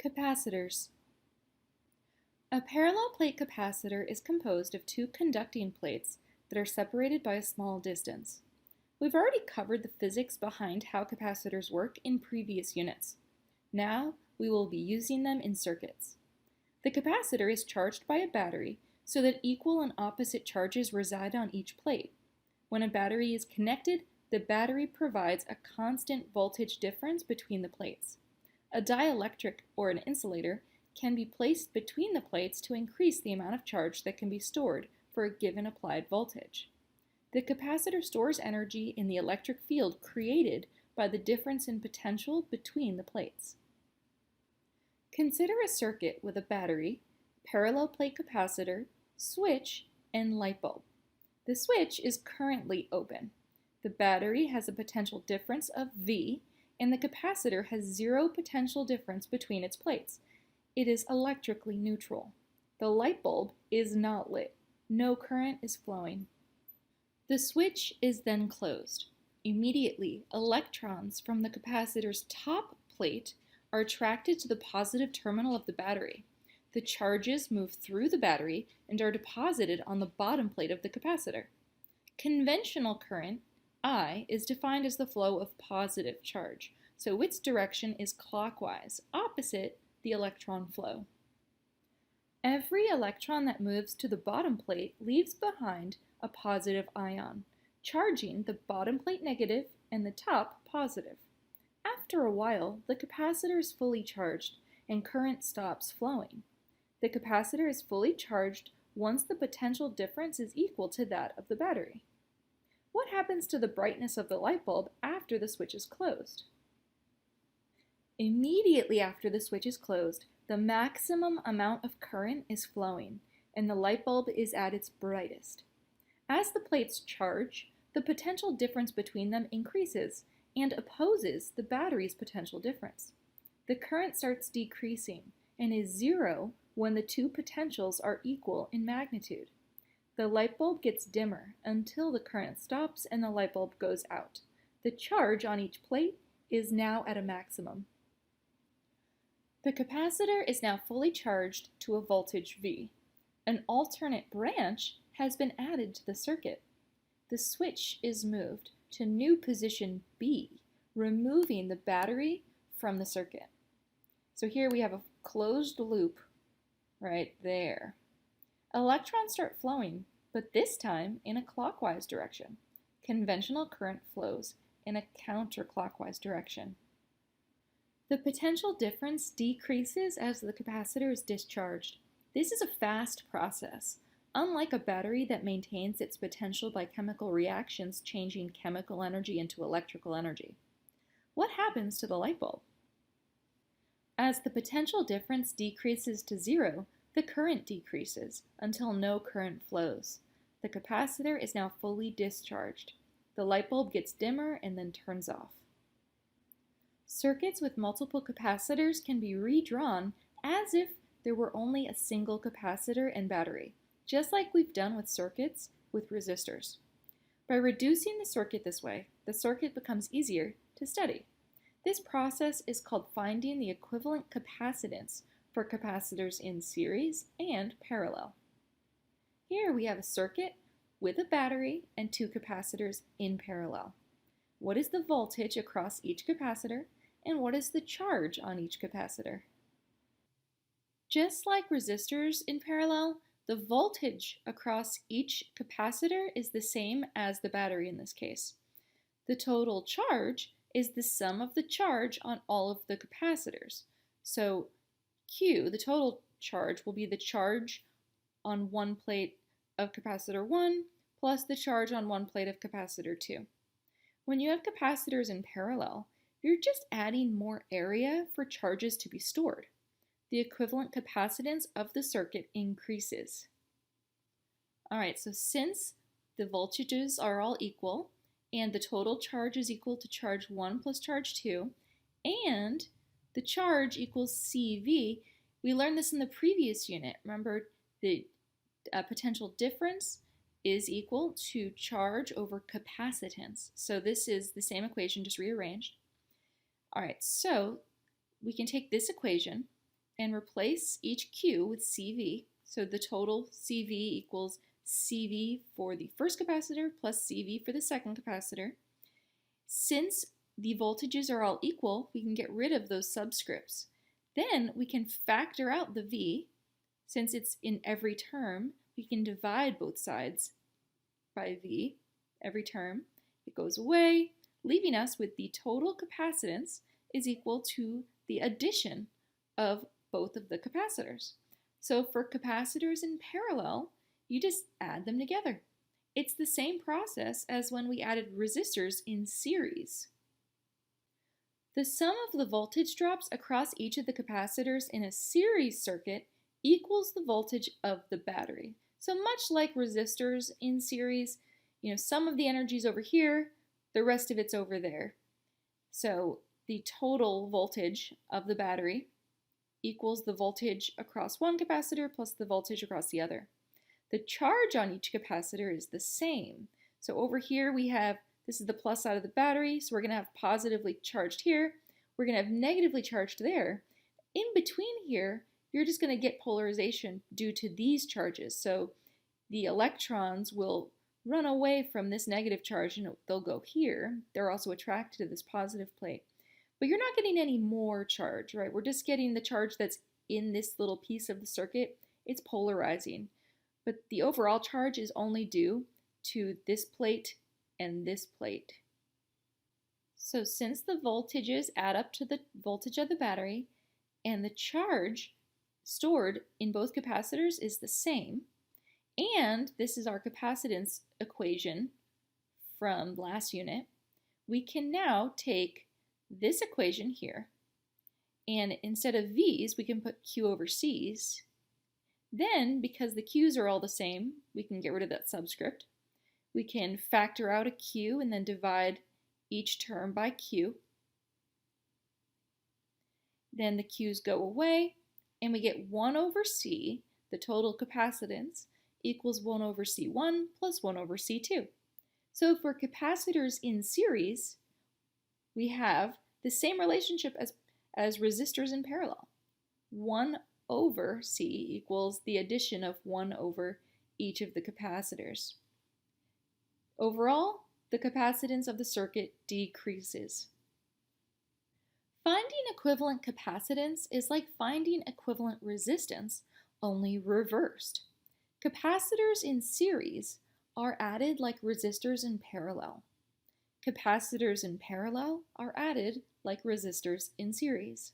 Capacitors. A parallel plate capacitor is composed of two conducting plates that are separated by a small distance. We've already covered the physics behind how capacitors work in previous units. Now, we will be using them in circuits. The capacitor is charged by a battery so that equal and opposite charges reside on each plate. When a battery is connected, the battery provides a constant voltage difference between the plates. A dielectric, or an insulator, can be placed between the plates to increase the amount of charge that can be stored for a given applied voltage. The capacitor stores energy in the electric field created by the difference in potential between the plates. Consider a circuit with a battery, parallel plate capacitor, switch, and light bulb. The switch is currently open. The battery has a potential difference of V, and the capacitor has zero potential difference between its plates. It is electrically neutral. The light bulb is not lit. No current is flowing. The switch is then closed. Immediately, electrons from the capacitor's top plate are attracted to the positive terminal of the battery. The charges move through the battery and are deposited on the bottom plate of the capacitor. Conventional current, I, is defined as the flow of positive charge, so its direction is clockwise, opposite the electron flow. Every electron that moves to the bottom plate leaves behind a positive ion, charging the bottom plate negative and the top positive. After a while, the capacitor is fully charged and current stops flowing. The capacitor is fully charged once the potential difference is equal to that of the battery. What happens to the brightness of the light bulb after the switch is closed? Immediately after the switch is closed, the maximum amount of current is flowing, and the light bulb is at its brightest. As the plates charge, the potential difference between them increases and opposes the battery's potential difference. The current starts decreasing and is zero when the two potentials are equal in magnitude. The light bulb gets dimmer until the current stops and the light bulb goes out. The charge on each plate is now at a maximum. The capacitor is now fully charged to a voltage V. An alternate branch has been added to the circuit. The switch is moved to new position B, removing the battery from the circuit. So here we have a closed loop right there. Electrons start flowing, but this time in a clockwise direction. Conventional current flows in a counterclockwise direction. The potential difference decreases as the capacitor is discharged. This is a fast process, unlike a battery that maintains its potential by chemical reactions changing chemical energy into electrical energy. What happens to the light bulb? As the potential difference decreases to zero, the current decreases until no current flows. The capacitor is now fully discharged. The light bulb gets dimmer and then turns off. Circuits with multiple capacitors can be redrawn as if there were only a single capacitor and battery, just like we've done with circuits with resistors. By reducing the circuit this way, the circuit becomes easier to study. This process is called finding the equivalent capacitance for capacitors in series and parallel. Here we have a circuit with a battery and two capacitors in parallel. What is the voltage across each capacitor, and what is the charge on each capacitor? Just like resistors in parallel, the voltage across each capacitor is the same as the battery in this case. The total charge is the sum of the charge on all of the capacitors. So Q, the total charge, will be the charge on one plate of capacitor 1 plus the charge on one plate of capacitor 2. When you have capacitors in parallel, you're just adding more area for charges to be stored. The equivalent capacitance of the circuit increases. Alright, so since the voltages are all equal, and the total charge is equal to charge 1 plus charge 2, and the charge equals CV, we learned this in the previous unit. Remember, the potential difference is equal to charge over capacitance. So this is the same equation, just rearranged. All right, so we can take this equation and replace each Q with CV. So the total CV equals CV for the first capacitor plus CV for the second capacitor. Since the voltages are all equal, we can get rid of those subscripts. Then we can factor out the V. Since it's in every term, we can divide both sides by V every term. It goes away, leaving us with the total capacitance is equal to the addition of both of the capacitors. So for capacitors in parallel, you just add them together. It's the same process as when we added resistors in series. The sum of the voltage drops across each of the capacitors in a series circuit equals the voltage of the battery. So much like resistors in series, some of the energy is over here, the rest of it's over there. So the total voltage of the battery equals the voltage across one capacitor plus the voltage across the other. The charge on each capacitor is the same. So over here we have, this is the plus side of the battery, so we're going to have positively charged here. We're going to have negatively charged there. In between here, you're just going to get polarization due to these charges. So the electrons will run away from this negative charge and they'll go here. They're also attracted to this positive plate. But you're not getting any more charge, right? We're just getting the charge that's in this little piece of the circuit. It's polarizing. But the overall charge is only due to this plate and this plate. So since the voltages add up to the voltage of the battery and the charge stored in both capacitors is the same, and this is our capacitance equation from last unit, we can now take this equation here, and instead of V's, we can put Q over C's. Then, because the Q's are all the same, we can get rid of that subscript. We can factor out a Q and then divide each term by Q. Then the Q's go away, and we get 1 over C, the total capacitance, equals 1 over C1 plus 1 over C2. So for capacitors in series, we have the same relationship as resistors in parallel. 1 over C equals the addition of 1 over each of the capacitors. Overall, the capacitance of the circuit decreases. Finding equivalent capacitance is like finding equivalent resistance, only reversed. Capacitors in series are added like resistors in parallel. Capacitors in parallel are added like resistors in series.